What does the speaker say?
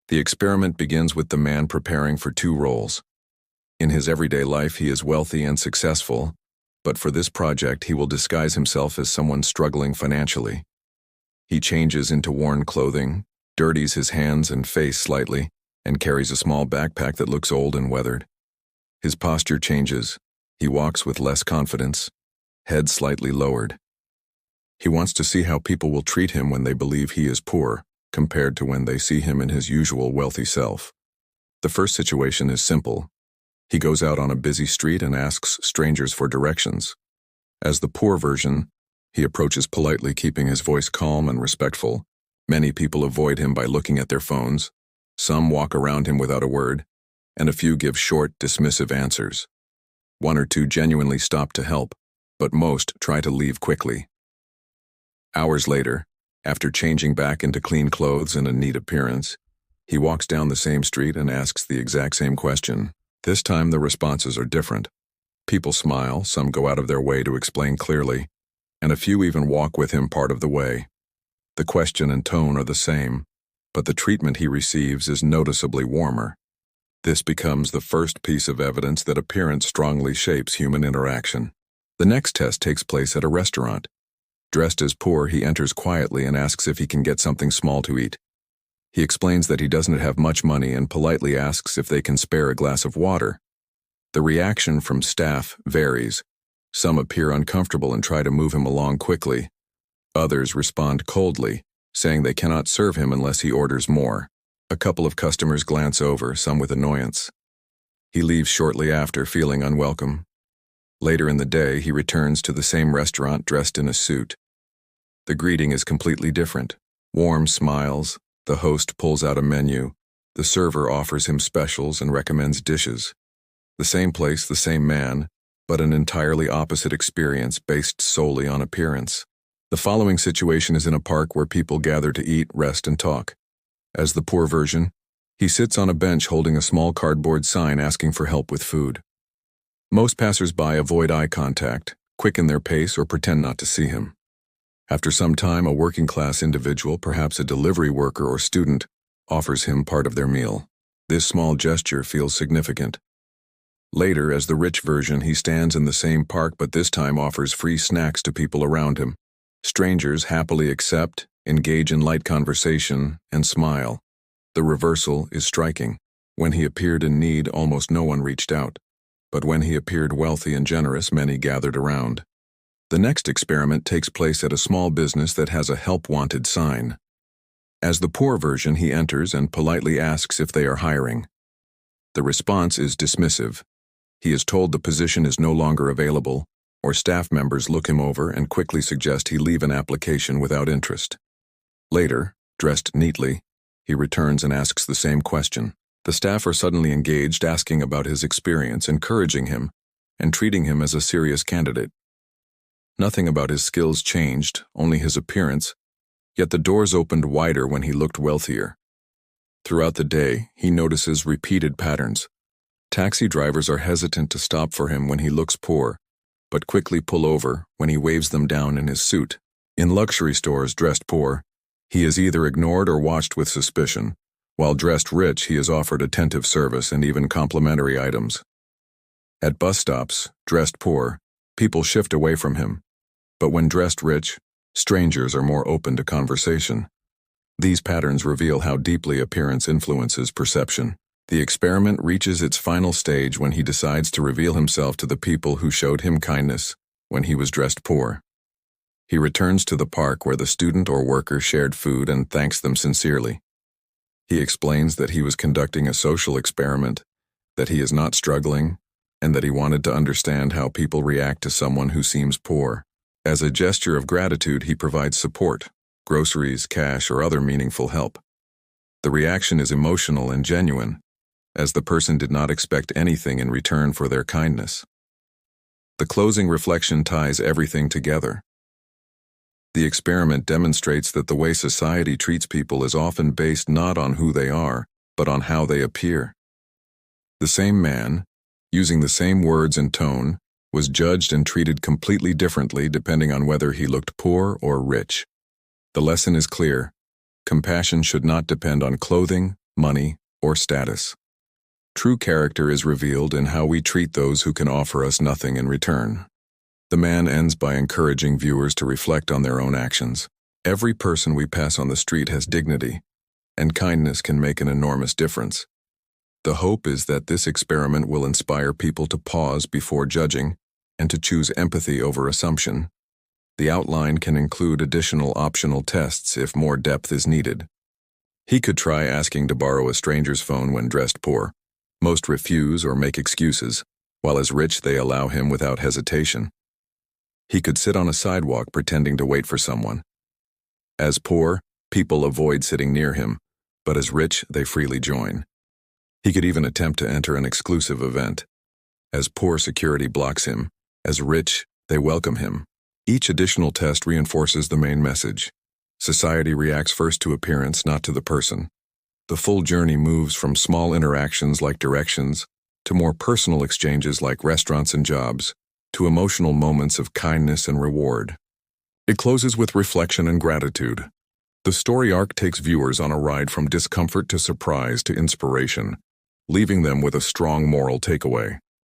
The experiment begins with the man preparing for two roles. In his everyday life, he is wealthy and successful, but for this project, he will disguise himself as someone struggling financially. He changes into worn clothing, dirties his hands and face slightly, and carries a small backpack that looks old and weathered. His posture changes. He walks with less confidence, head slightly lowered. He wants to see how people will treat him when they believe he is poor, compared to when they see him in his usual wealthy self. The first situation is simple. He goes out on a busy street and asks strangers for directions. As the poor version, he approaches politely, keeping his voice calm and respectful. Many people avoid him by looking at their phones. Some walk around him without a word, and a few give short, dismissive answers. One or two genuinely stop to help, but most try to leave quickly. Hours later, after changing back into clean clothes and a neat appearance, he walks down the same street and asks the exact same question. This time the responses are different. People smile, some go out of their way to explain clearly, and a few even walk with him part of the way. The question and tone are the same, but the treatment he receives is noticeably warmer. This becomes the first piece of evidence that appearance strongly shapes human interaction. The next test takes place at a restaurant. Dressed as poor, he enters quietly and asks if he can get something small to eat. He explains that he doesn't have much money and politely asks if they can spare a glass of water. The reaction from staff varies. Some appear uncomfortable and try to move him along quickly. Others respond coldly, saying they cannot serve him unless he orders more. A couple of customers glance over, some with annoyance. He leaves shortly after, feeling unwelcome. Later in the day, he returns to the same restaurant dressed in a suit. The greeting is completely different. Warm smiles, the host pulls out a menu, the server offers him specials and recommends dishes. The same place, the same man, but an entirely opposite experience based solely on appearance. The following situation is in a park where people gather to eat, rest, and talk. As the poor version, he sits on a bench holding a small cardboard sign asking for help with food. Most passers-by avoid eye contact, quicken their pace, or pretend not to see him. After some time, a working-class individual, perhaps a delivery worker or student, offers him part of their meal. This small gesture feels significant. Later, as the rich version, he stands in the same park but this time offers free snacks to people around him. Strangers happily accept, engage in light conversation, and smile. The reversal is striking. When he appeared in need, almost no one reached out. But when he appeared wealthy and generous, many gathered around. The next experiment takes place at a small business that has a help wanted sign. As the poor version, he enters and politely asks if they are hiring. The response is dismissive. He is told the position is no longer available, or staff members look him over and quickly suggest he leave an application without interest. Later, dressed neatly, he returns and asks the same question. The staff are suddenly engaged, asking about his experience, encouraging him, and treating him as a serious candidate. Nothing about his skills changed, only his appearance, yet the doors opened wider when he looked wealthier. Throughout the day, he notices repeated patterns. Taxi drivers are hesitant to stop for him when he looks poor, but quickly pull over when he waves them down in his suit. In luxury stores dressed poor, he is either ignored or watched with suspicion. While dressed rich, he is offered attentive service and even complimentary items. At bus stops, dressed poor, people shift away from him. But when dressed rich, strangers are more open to conversation. These patterns reveal how deeply appearance influences perception. The experiment reaches its final stage when he decides to reveal himself to the people who showed him kindness when he was dressed poor. He returns to the park where the student or worker shared food and thanks them sincerely. He explains that he was conducting a social experiment, that he is not struggling, and that he wanted to understand how people react to someone who seems poor. As a gesture of gratitude, he provides support, groceries, cash, or other meaningful help. The reaction is emotional and genuine, as the person did not expect anything in return for their kindness. The closing reflection ties everything together. The experiment demonstrates that the way society treats people is often based not on who they are, but on how they appear. The same man, using the same words and tone, was judged and treated completely differently depending on whether he looked poor or rich. The lesson is clear. Compassion should not depend on clothing, money, or status. True character is revealed in how we treat those who can offer us nothing in return. The man ends by encouraging viewers to reflect on their own actions. Every person we pass on the street has dignity, and kindness can make an enormous difference. The hope is that this experiment will inspire people to pause before judging and to choose empathy over assumption. The outline can include additional optional tests if more depth is needed. He could try asking to borrow a stranger's phone when dressed poor. Most refuse or make excuses, while as rich they allow him without hesitation. He could sit on a sidewalk pretending to wait for someone. As poor, people avoid sitting near him, but as rich, they freely join. He could even attempt to enter an exclusive event. As poor, security blocks him. As rich, they welcome him. Each additional test reinforces the main message. Society reacts first to appearance, not to the person. The full journey moves from small interactions like directions to more personal exchanges like restaurants and jobs, to emotional moments of kindness and reward. It closes with reflection and gratitude. The story arc takes viewers on a ride from discomfort to surprise to inspiration, leaving them with a strong moral takeaway.